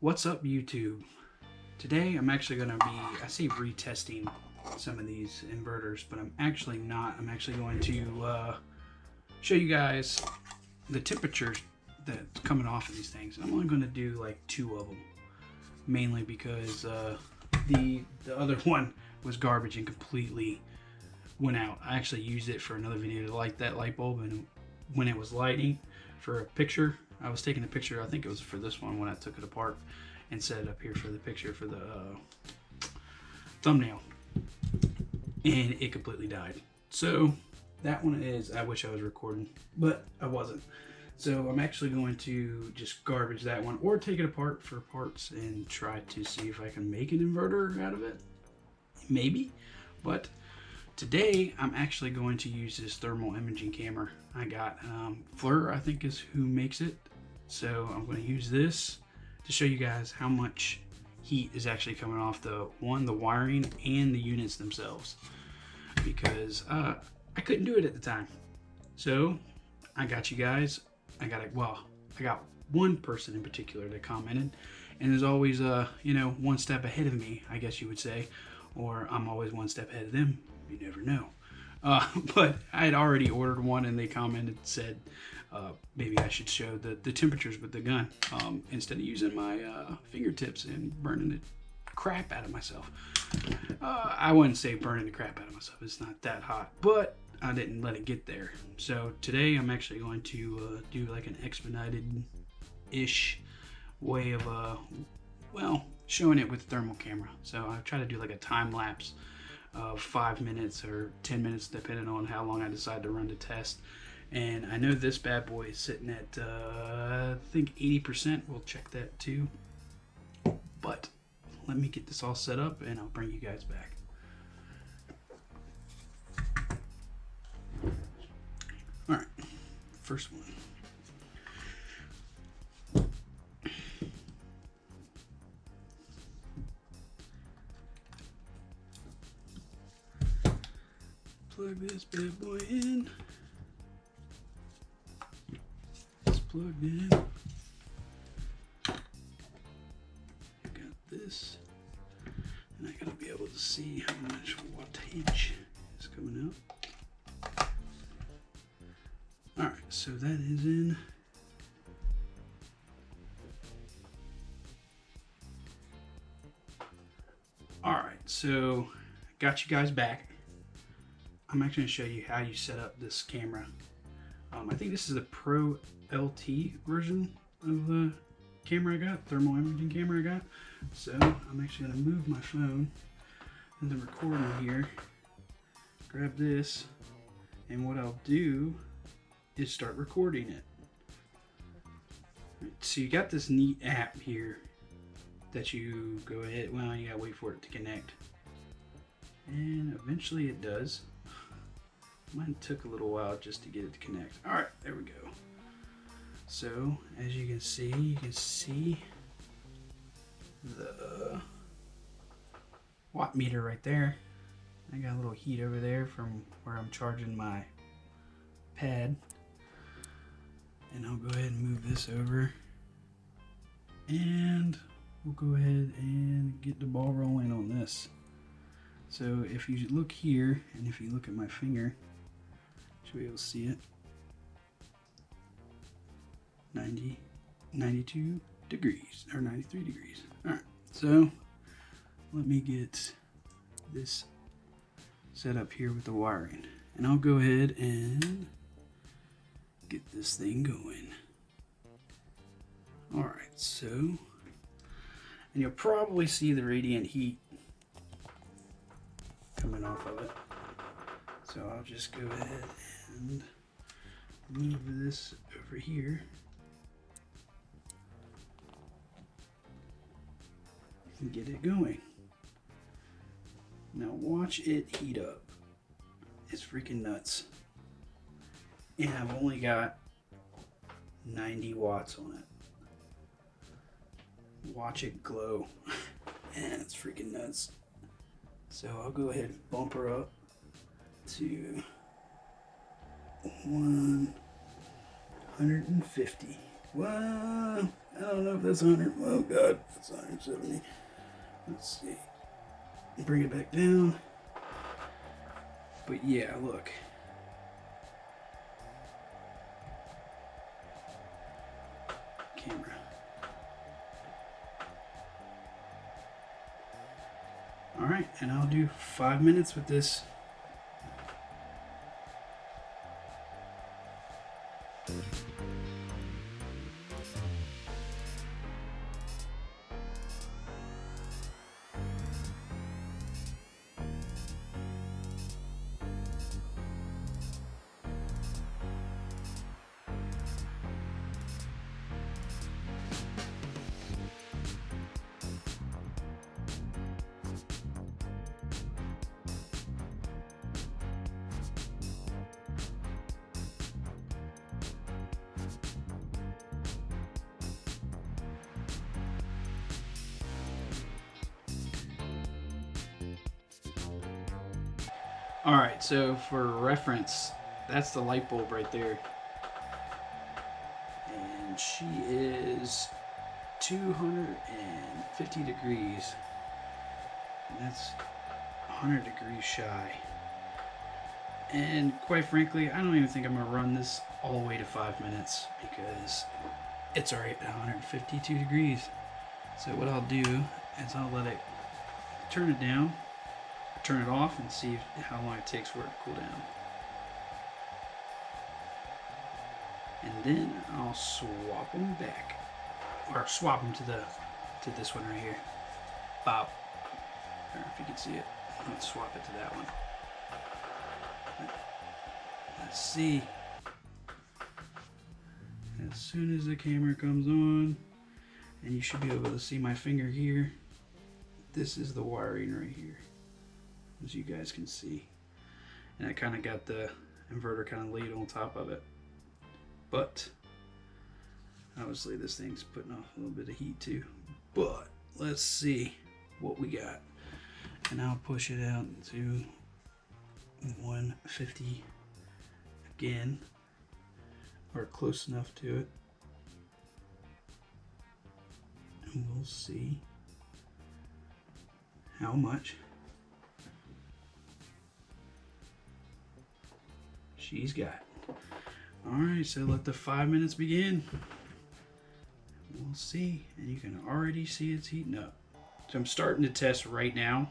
What's up, YouTube? Today I'm actually going to be, I say retesting some of these inverters, but I'm actually not. I'm actually going to show you guys the temperatures that's coming off of these things. I'm only going to do like 2 of them, mainly because the other one was garbage and completely went out. I actually used it for another video to light that light bulb, and when it was lighting for a picture, I was taking a picture, I think it was for this one when I took it apart and set it up here for the picture for the thumbnail, and it completely died. So that one is, I wish I was recording, but I wasn't. So I'm actually going to just garbage that one or take it apart for parts and try to see if I can make an inverter out of it. Maybe. But today I'm actually going to use this thermal imaging camera I got. Fleur, I think, is who makes it. So I'm going to use this to show you guys how much heat is actually coming off the wiring and the units themselves, because I couldn't do it at the time. So I got you guys. I got one person in particular that commented, and there's always one step ahead of me, I guess you would say, or I'm always one step ahead of them. You never know. But I had already ordered one, and they commented, said maybe I should show the temperatures with the gun instead of using my fingertips and burning the crap out of myself. I wouldn't say burning the crap out of myself. It's not that hot, but I didn't let it get there. So today I'm actually going to do like an expedited-ish way of showing it with thermal camera. So I try to do like a time lapse of 5 minutes or 10 minutes, depending on how long I decide to run the test. And I know this bad boy is sitting at I think 80%. We'll check that too. But let me get this all set up and I'll bring you guys back. All right, first one. Plug this bad boy in. It's plugged in. Got this, and I gotta be able to see how much wattage is coming out. All right, so that is in. All right, so got you guys back. I'm actually going to show you how you set up this camera. I think this is the Pro LT version of the camera I got, thermal imaging camera I got. So I'm actually going to move my phone in the recording here, grab this, and what I'll do is start recording it. So you got this neat app here that you go ahead, well, you gotta wait for it to connect. And eventually it does. Mine took a little while just to get it to connect. All right, there we go. So as you can see the watt meter right there. I got a little heat over there from where I'm charging my pad. And I'll go ahead and move this over. And we'll go ahead and get the ball rolling on this. So if you look here, and if you look at my finger, should be able to see it. 92 degrees, or 93 degrees. All right, so let me get this set up here with the wiring. And I'll go ahead and get this thing going. All right, so, and you'll probably see the radiant heat coming off of it. So I'll just go ahead and move this over here. And get it going. Now watch it heat up. It's freaking nuts. And I've only got 90 watts on it. Watch it glow. Man, it's freaking nuts. So I'll go ahead and bump her up to 150. Well, I don't know if that's 100. Oh God, that's 170. Let's see. Bring it back down. But yeah, look. Camera. All right, and I'll do 5 minutes with this. Alright, so for reference, that's the light bulb right there. And she is 250 degrees. And that's 100 degrees shy. And quite frankly, I don't even think I'm going to run this all the way to 5 minutes because it's already at 152 degrees. So what I'll do is I'll let it turn it down, turn it off, and see how long it takes for it to cool down. And then I'll swap them back, or swap them to this one right here. Bop. I don't know if you can see it. Let's swap it to that one. Let's see. As soon as the camera comes on, and you should be able to see my finger here. This is the wiring right here, as you guys can see. And I kind of got the inverter kind of laid on top of it. But obviously this thing's putting off a little bit of heat too. But let's see what we got. And I'll push it out to 150 again, or close enough to it. And we'll see how much she's got. Alright, so let the 5 minutes begin. We'll see, and you can already see it's heating up. So I'm starting to test right now,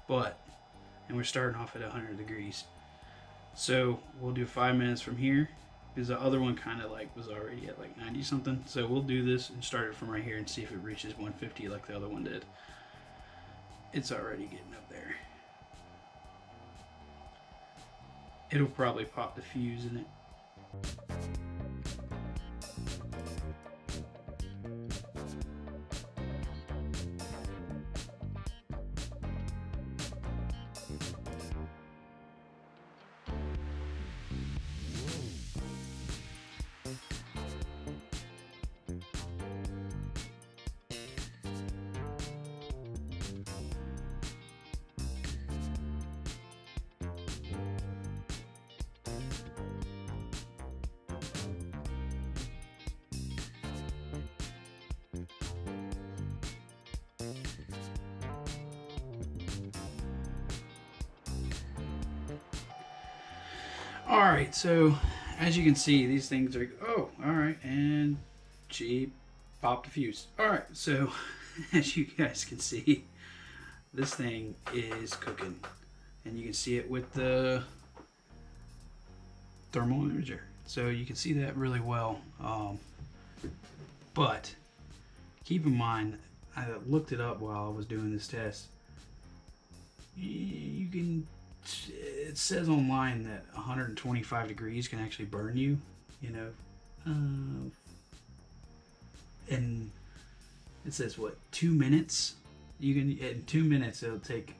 and we're starting off at 100 degrees. So we'll do 5 minutes from here, because the other one kind of like was already at like 90 something. So we'll do this and start it from right here and see if it reaches 150 like the other one did. It's already getting up there. It'll probably pop the fuse in it. Alright, so as you can see, these things are, oh, alright, and she popped a fuse. Alright, so as you guys can see, this thing is cooking. And you can see it with the thermal imager. So you can see that really well. But keep in mind, I looked it up while I was doing this test. You can, it says online that 125 degrees can actually burn you, you know, and it says what, 2 minutes? You can, in 2 minutes it'll take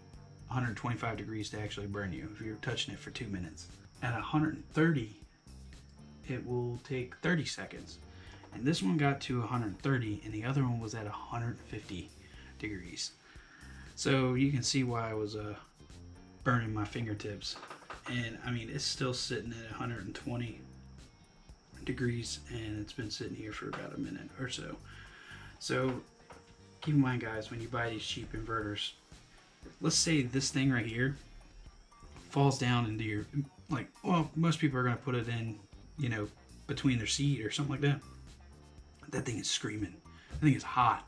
125 degrees to actually burn you if you're touching it for 2 minutes. At 130 it will take 30 seconds, and this one got to 130 and the other one was at 150 degrees. So you can see why I was burning my fingertips. And I mean, it's still sitting at 120. degrees, and it's been sitting here for about a minute or so. So keep in mind, guys, when you buy these cheap inverters, let's say this thing right here falls down into your, like, well, most people are going to put it in, you know, between their seat or something like that. That thing is screaming. I think it's hot.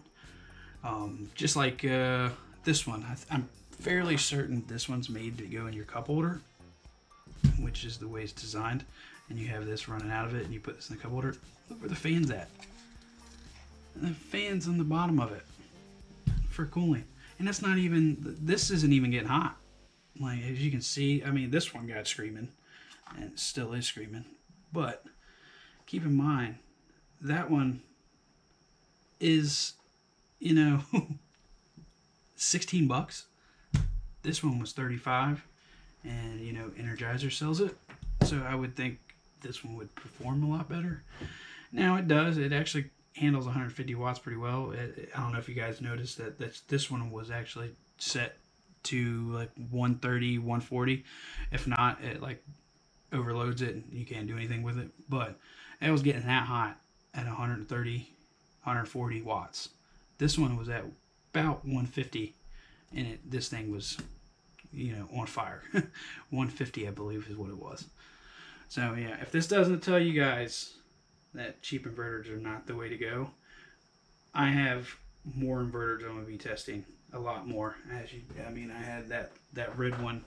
Just like this one. I'm fairly certain this one's made to go in your cup holder, which is the way it's designed. And you have this running out of it, and you put this in the cup holder. Look where the fan's at. And the fan's on the bottom of it for cooling. And that's not even, this isn't even getting hot. Like, as you can see, I mean, this one got screaming, and it still is screaming. But keep in mind, that one is, you know, 16 bucks. This one was 35, and, you know, Energizer sells it. So I would think this one would perform a lot better. Now it does. It actually handles 150 watts pretty well. I don't know if you guys noticed that this one was actually set to like 130, 140. If not, it like overloads it and you can't do anything with it. But it was getting that hot at 130, 140 watts. This one was at about 150, and this thing was, you know, on fire. 150, I believe, is what it was. So yeah, if this doesn't tell you guys that cheap inverters are not the way to go, I have more inverters I'm going to be testing, a lot more. I mean, I had that red one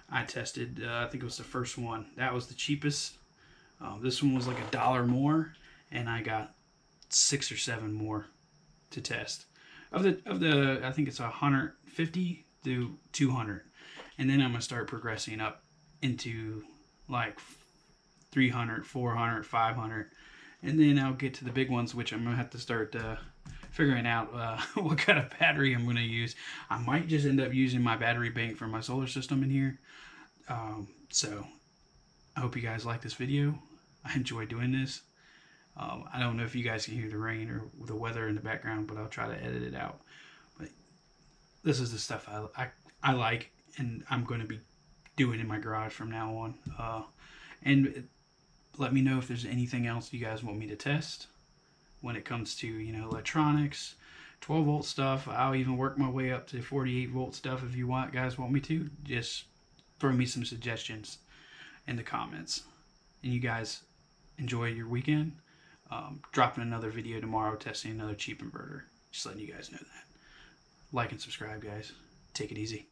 I tested. I think it was the first one. That was the cheapest. This one was like $1 more, and I got 6 or 7 more to test. Of the I think it's 150 to 200, and then I'm gonna start progressing up into like 300, 400, 500, and then I'll get to the big ones, which I'm gonna have to start figuring out what kind of battery I'm gonna use. I might just end up using my battery bank for my solar system in here. So I hope you guys like this video. I enjoy doing this. I don't know if you guys can hear the rain or the weather in the background, but I'll try to edit it out. But this is the stuff I like, and I'm going to be doing in my garage from now on. And let me know if there's anything else you guys want me to test when it comes to, you know, electronics, 12 volt stuff. I'll even work my way up to 48 volt stuff if you guys want me to. Just throw me some suggestions in the comments. And you guys enjoy your weekend. Dropping another video tomorrow testing another cheap inverter. Just letting you guys know that. Like and subscribe, guys. Take it easy.